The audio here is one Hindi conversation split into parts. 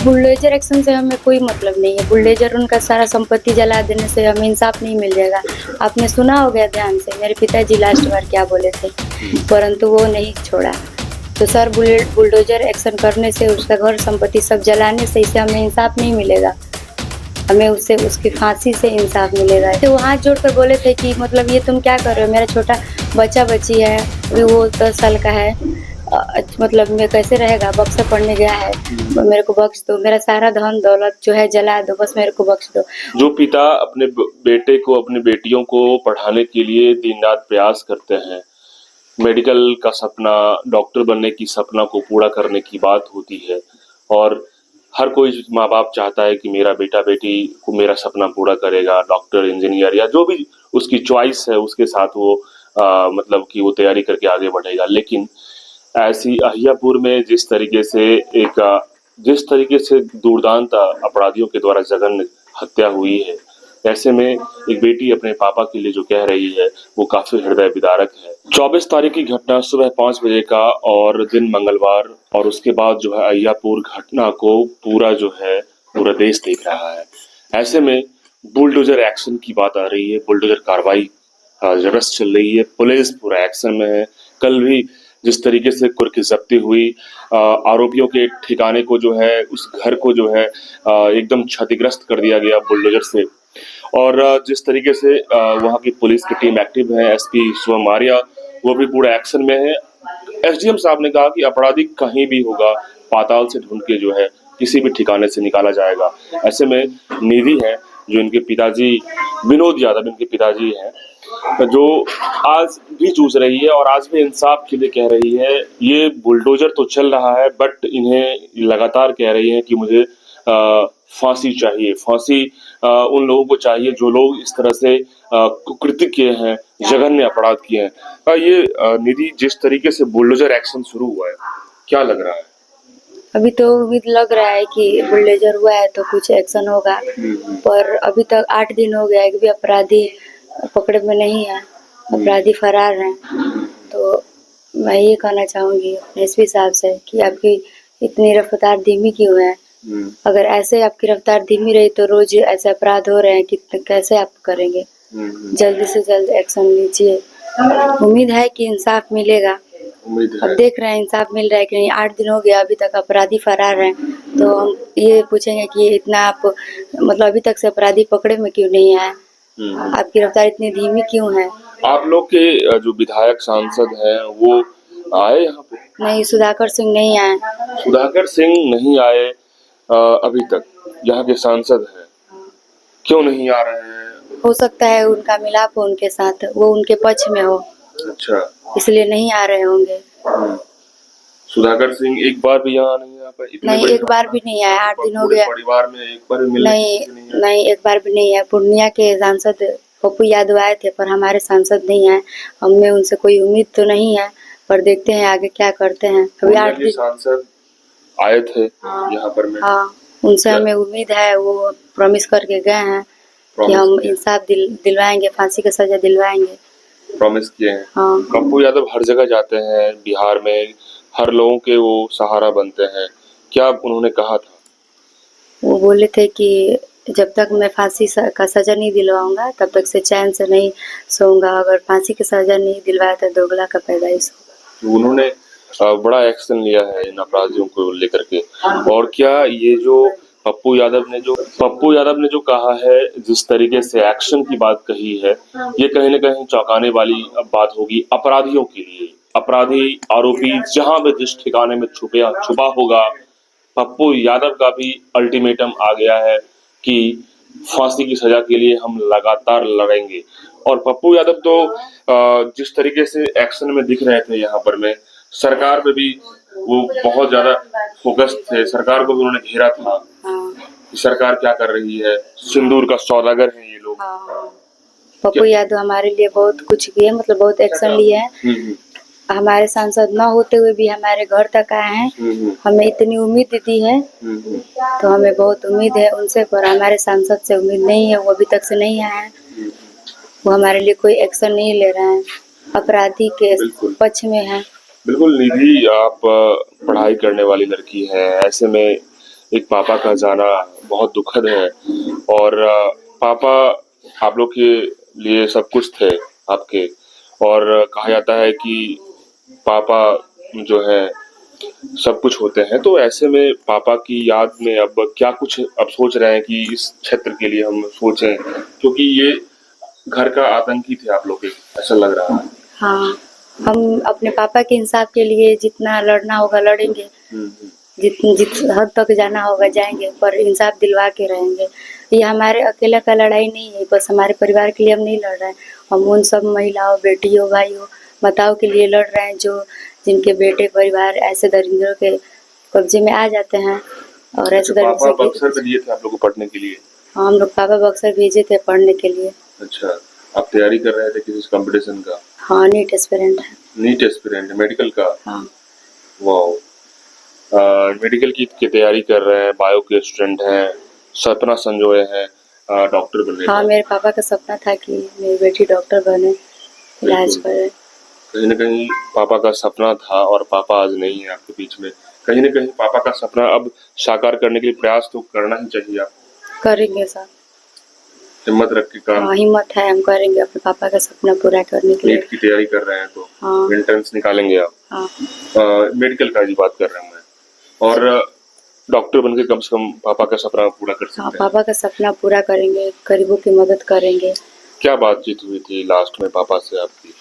बुलडोजर एक्शन से हमें कोई मतलब नहीं है। बुलडोजर उनका सारा संपत्ति जला देने से हमें इंसाफ नहीं मिल जाएगा। आपने सुना होगा ध्यान से, मेरे पिताजी लास्ट बार क्या बोले थे, परंतु वो नहीं छोड़ा। तो सर बुलडोजर एक्शन करने से, उसका घर संपत्ति सब जलाने से इससे हमें इंसाफ नहीं मिलेगा। हमें उससे उसकी फांसी से इंसाफ मिलेगा। तो वो हाथ जोड़कर बोले थे कि मतलब ये तुम क्या कर रहे हो, मेरा छोटा बच्चा बच्ची है, अभी वो 10 साल का है, मतलब मैं कैसे रहेगा, बक्सर पढ़ने गया है, मेरे को बख्श दो, मेरा सारा धन दौलत जो है जला दो, बस मेरे को बख्श दो। जो पिता अपने बेटे को, अपनी बेटियों को पढ़ाने के लिए दिन रात प्रयास करते हैं, मेडिकल का सपना, डॉक्टर बनने की सपना को पूरा करने की बात होती है, और हर कोई माँ बाप चाहता है कि मेरा बेटा बेटी को मेरा सपना पूरा करेगा, डॉक्टर, इंजीनियर या जो भी उसकी चॉइस है उसके साथ वो मतलब कि वो तैयारी करके आगे बढ़ेगा। लेकिन ऐसी अहियापुर में जिस तरीके से दुर्दांत अपराधियों के द्वारा जघन्य हत्या हुई है, ऐसे में एक बेटी अपने पापा के लिए जो कह रही है वो काफी हृदय विदारक है। 24 तारीख की घटना सुबह 5 बजे का और दिन मंगलवार, और उसके बाद जो है अहियापुर घटना को पूरा देश देख रहा है। ऐसे में बुलडोजर एक्शन की बात आ रही है, बुलडोजर कार्रवाई जबरदस्त चल रही है, पुलिस पूरा एक्शन में है। कल भी जिस तरीके से कुर्की जब्ती हुई, आरोपियों के ठिकाने को जो है, उस घर को जो है एकदम क्षतिग्रस्त कर दिया गया बुलडोजर से। और जिस तरीके से वहाँ की पुलिस की टीम एक्टिव है, एसपी शिवम आर्या वो भी पूरा एक्शन में है। एसडीएम साहब ने कहा कि अपराधी कहीं भी होगा, पाताल से ढूंढ के जो है किसी भी ठिकाने से निकाला जाएगा। ऐसे में निधि है जो इनके पिताजी, विनोद यादव इनके पिताजी हैं, जो आज भी जूझ रही है और आज भी इंसाफ के लिए कह रही है। ये बुलडोजर तो चल रहा है, बट इन्हें लगातार कह रही है कि मुझे फांसी चाहिए, फांसी उन लोगों को चाहिए जो लोग इस तरह से कुकृत्य किए हैं, जघन्य अपराध किए हैं। ये निधि, जिस तरीके से बुलडोजर एक्शन शुरू हुआ है, क्या लग रहा है? अभी तो उम्मीद लग रहा है कि बुलडोजर हुआ है तो कुछ एक्शन होगा, पर अभी तक 8 दिन हो गया, एक भी अपराधी पकड़े में नहीं है, अपराधी फरार हैं। तो मैं ये कहना चाहूँगी अपने एसपी साहब से कि आपकी इतनी रफ्तार धीमी क्यों है? अगर ऐसे आपकी रफ्तार धीमी रही तो रोज ऐसे अपराध हो रहे हैं कि कैसे आप करेंगे? जल्दी से जल्द एक्शन लीजिए। उम्मीद है कि इंसाफ मिलेगा। अब देख रहे हैं इंसाफ मिल रहा है कि नहीं। 8 दिन हो गया, अभी तक अपराधी फरार हैं, तो हम ये पूछेंगे कि इतना आप मतलब अभी तक से अपराधी पकड़े में क्यों नहीं आए? आपकी रफ्तार इतनी धीमी क्यों है? आप लोग के जो विधायक सांसद हैं वो आए यहाँ पे? नहीं, सुधाकर सिंह नहीं आए। सुधाकर सिंह नहीं आए अभी तक, यहाँ के सांसद हैं, क्यों नहीं आ रहे हैं? हो सकता है उनका मिलाप हो उनके साथ, वो उनके पक्ष में हो, अच्छा, इसलिए नहीं आ रहे होंगे। सुधाकर सिंह एक बार भी यहाँ नहीं आ पाए? नहीं, एक बार भी नहीं आया। 8 दिन हो गया। परिवार में एक बार भी मिलने नहीं, एक बार भी नहीं आया। पूर्णिया के सांसद पप्पू यादव आए थे, पर हमारे सांसद नहीं आए। हमें उनसे कोई उम्मीद तो नहीं है, पर देखते हैं आगे क्या करते हैं। अभी 8 दिन सांसद आए थे यहाँ पर में। हाँ, उनसे हमें उम्मीद है, वो प्रॉमिस करके गए हैं कि हम इंसाफ दिलवाएंगे, फांसी की सजा दिलवाएंगे, प्रॉमिस किए हैं। हाँ। पप्पू यादव हर जगह जाते हैं, बिहार में हर लोगों के वो सहारा बनते हैं, क्या उन्होंने कहा था? वो बोले थे कि जब तक मैं फांसी का सजा नहीं दिलवाऊंगा तब तक से चैन से नहीं सोऊंगा, अगर फांसी की सजा नहीं दिलवाया तो दोगला का पैदाइश होगा। उन्होंने बड़ा एक्शन लिया है इन अपराधियों को लेकर के। और क्या ये जो पप्पू यादव ने जो कहा है, जिस तरीके से एक्शन की बात कही है, ये कहीं ना कहीं चौंकाने वाली बात होगी अपराधियों के लिए। अपराधी, आरोपी जहां भी जिस ठिकाने में छुपा होगा, पप्पू यादव का भी अल्टीमेटम आ गया है कि फांसी की सजा के लिए हम लगातार लड़ेंगे। और पप्पू यादव तो जिस तरीके से एक्शन में दिख रहे थे यहाँ पर में, सरकार पे भी वो बहुत ज्यादा फोकस थे, सरकार को भी उन्होंने घेरा था कि सरकार क्या कर रही है, सिंदूर का सौदागर है ये लोग। पप्पू यादव हमारे लिए बहुत कुछ किए, मतलब बहुत एक्शन लिए हैं। हमारे सांसद न होते हुए भी हमारे घर तक आए हैं, हमें इतनी उम्मीद दी है, तो हमें बहुत उम्मीद है उनसे, पर हमारे सांसद से उम्मीद नहीं है, वो अभी तक से नहीं आए हैं। वो हमारे लिए कोई एक्शन नहीं ले रहे हैं, अपराधी के पक्ष में है। बिल्कुल निधि, आप पढ़ाई करने वाली लड़की है, ऐसे में एक पापा का जाना बहुत दुखद है। और पापा आप लोग के लिए सब कुछ थे आपके। और कहा जाता है कि पापा जो है सब कुछ होते हैं। तो ऐसे में पापा की याद में अब क्या कुछ अब सोच रहे हैं कि इस क्षेत्र के लिए हम सोचें, क्योंकि ये घर का आतंकी थे आप लोग के, ऐसा लग रहा है। हाँ, हम अपने पापा के इंसाफ के लिए जितना लड़ना होगा लड़ेंगे, जित हद तक जाना होगा जाएंगे, पर इंसाफ दिलवा के रहेंगे। ये हमारे अकेला का लड़ाई नहीं है, बस हमारे परिवार के लिए हम नहीं लड़ रहे हैं। हम उन सब महिलाओं, बेटियों, भाइयों, माताओं के लिए लड़ रहे हैं जो जिनके बेटे परिवार ऐसे दरिंद्रों के कब्जे में आ जाते हैं और ऐसे अच्छा, पापा दरिंद्रों बक्सर में दिए थे आप लोग को पढ़ने के लिए? हाँ, हम लोग पापा बक्सर भेजे थे पढ़ने के लिए। अच्छा, आप तैयारी कर रहे थे किसी कंपटीशन का? हाँ, नीट एस्पिरेंट है। नीट एस्पिरेंट, मेडिकल का? हाँ। वाओ। मेडिकल की तैयारी कर रहे हैं, बायो के स्टूडेंट हैं, सपना संजोए हैं डॉक्टर बनने का। हाँ, मेरे पापा का सपना था कि मेरी बेटी डॉक्टर बने, इलाज करे। कहीं न कहीं पापा का सपना था और पापा आज नहीं है आपके बीच में। कहीं न कहीं पापा का सपना अब साकार करने के लिए प्रयास तो करना ही चाहिए आपको। करेंगे सर, हिम्मत रख के काम। हाँ, हिम्मत है, हम करेंगे अपने पापा का सपना पूरा करने के लिए। नीट की तैयारी कर रहे हैं तो हाँ। एंट्रेंस निकालेंगे आप? हाँ। मेडिकल का ही बात कर रहा हूँ मैं। और डॉक्टर बनके कम से कम पापा का सपना पूरा कर सकते हाँ, हैं। पापा का सपना पूरा करेंगे, गरीबों की मदद करेंगे। क्या बातचीत हुई थी लास्ट में पापा से आपकी?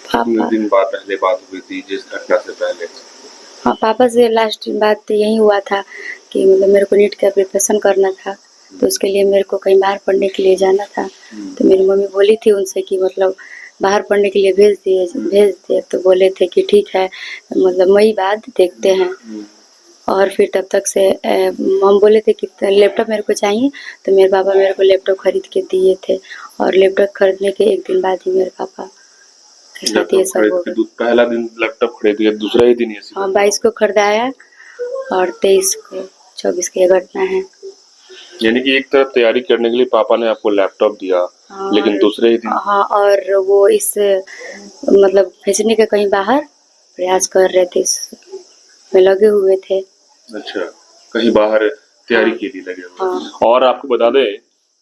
कितने पापा दिन बाद पहले बात हुई थी जिस घटना से पहले? हाँ, पापा से लास्ट बात यही हुआ था कि मतलब मेरे को नीट का प्रिपरेशन करना था, तो उसके लिए मेरे को कहीं बाहर पढ़ने के लिए जाना था। तो मेरी मम्मी बोली थी उनसे कि मतलब बाहर पढ़ने के लिए भेज दिए। तो बोले थे कि ठीक है, मतलब मई बाद देखते हैं। और फिर तब तक से हम बोले थे कि लैपटॉप मेरे को चाहिए, तो मेरे पापा मेरे को लैपटॉप खरीद के दिए थे। और लैपटॉप खरीदने के एक दिन बाद ही मेरे पापा के साथ ये सब हो गया। पहला दिन लैपटॉप खरीद दिया, दूसरा ही दिन ये हाँ, 22 को खरीदाया और 23 को 24 की ये घटना है। यानी कि एक तरफ तैयारी करने के लिए पापा ने आपको लैपटॉप दिया, हाँ, लेकिन दूसरे ही दिन हाँ, और वो इस मतलब भेजने के कहीं बाहर प्रयास कर रहे थे, इसमें लगे हुए थे। अच्छा, कहीं बाहर तैयारी हाँ। के लिए लगे हुए। हाँ। और आपको बता दें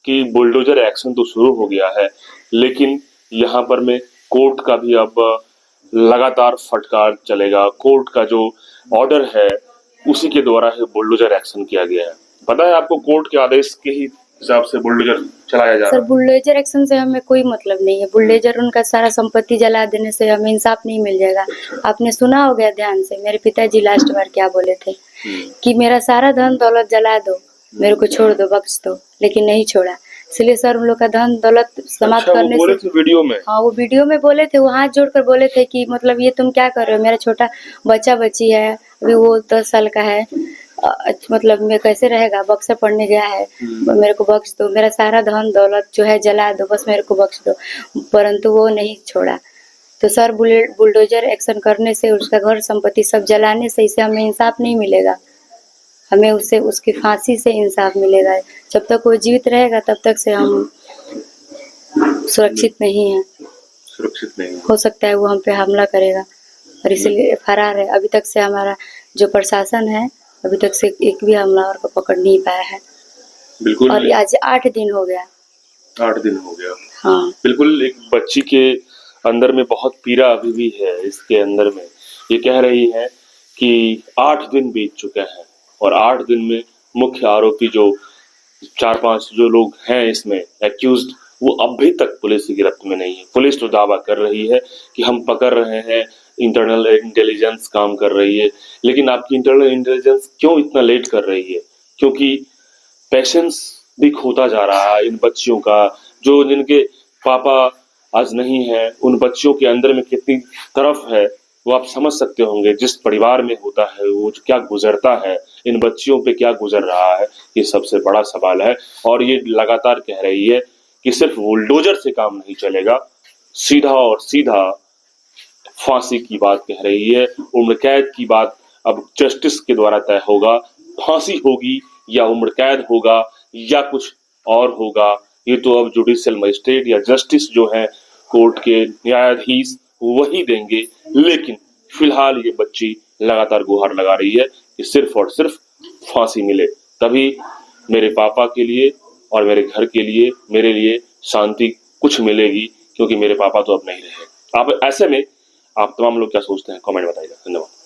कि बुलडोजर एक्शन तो शुरू हो गया है, लेकिन यहाँ पर में कोर्ट का भी अब लगातार फटकार चलेगा। कोर्ट का जो ऑर्डर है उसी के द्वारा ही बुलडोजर एक्शन किया गया है। पता है आपको, कोर्ट के आदेश के ही हिसाब से बुलडोजर चलाया जा रहा सर, है। बुलडोजर एक्शन से हमें कोई मतलब नहीं है। बुलडोजर उनका सारा संपत्ति जला देने से हमें इंसाफ नहीं मिल जाएगा। आपने सुना हो गया ध्यान से, मेरे पिताजी लास्ट बार क्या बोले थे कि मेरा सारा धन दौलत जला दो, मेरे को छोड़ दो, बख्श दो, लेकिन नहीं छोड़ा। इसलिए सर उन लोग का धन दौलत समाप्त अच्छा, करने वो बोले से थे वीडियो में? हाँ, वो वीडियो में बोले थे, वो हाथ जोड़कर बोले थे कि मतलब ये तुम क्या कर रहे हो, मेरा छोटा बच्चा बच्ची है, अभी वो 10 साल का है, मतलब मैं कैसे रहेगा, बक्सर पढ़ने गया है, मेरे को बख्श दो, मेरा सारा धन दौलत जो है जला दो, बस मेरे को बख्श दो। परंतु वो नहीं छोड़ा। तो सर बुलडोजर एक्शन करने से, उसका घर संपत्ति सब जलाने से इसे हमें इंसाफ नहीं मिलेगा। हमें उससे उसकी फांसी से इंसाफ मिलेगा। जब तक वो जीवित रहेगा तब तक से हम सुरक्षित नहीं है। सुरक्षित नहीं हो सकता है वो हम पे हमला करेगा, और इसलिए फरार है। अभी तक से हमारा जो प्रशासन है, अभी तक से एक भी हमलावर को पकड़ नहीं पाया है। बिल्कुल। और आज 8 दिन हो गया। 8 दिन हो गया। हाँ। बिल्कुल, एक बच्ची के अंदर में बहुत पीड़ा अभी भी है। इसके अंदर में ये कह रही है कि 8 दिन बीत चुके हैं और 8 दिन में मुख्य आरोपी जो 4-5 जो लोग हैं इसमें एक्यूज्ड, वो अभी तक पुलिस की गिरफ्त में नहीं है। पुलिस तो दावा कर रही है कि हम पकड़ रहे हैं, इंटरनल इंटेलिजेंस काम कर रही है, लेकिन आपकी इंटरनल इंटेलिजेंस क्यों इतना लेट कर रही है? क्योंकि पेशेंस भी खोता जा रहा है इन बच्चियों का, जो जिनके पापा आज नहीं है। उन बच्चियों के अंदर में कितनी तरफ है वो आप समझ सकते होंगे। जिस परिवार में होता है वो क्या गुजरता है, इन बच्चियों पे क्या गुजर रहा है, ये सबसे बड़ा सवाल है। और ये लगातार कह रही है कि सिर्फ बुलडोजर से काम नहीं चलेगा, सीधा और सीधा फांसी की बात कह रही है। उम्र कैद की बात अब जस्टिस के द्वारा तय होगा, फांसी होगी या उम्र कैद होगा या कुछ और होगा, ये तो अब जुडिशियल मजिस्ट्रेट या जस्टिस जो है कोर्ट के न्यायाधीश वही देंगे। लेकिन फिलहाल ये बच्ची लगातार गुहार लगा रही है कि सिर्फ और सिर्फ फांसी मिले, तभी मेरे पापा के लिए और मेरे घर के लिए, मेरे लिए शांति कुछ मिलेगी, क्योंकि मेरे पापा तो अब नहीं रहे। आप ऐसे में आप तमाम लोग क्या सोचते हैं, कमेंट बताइएगा। धन्यवाद।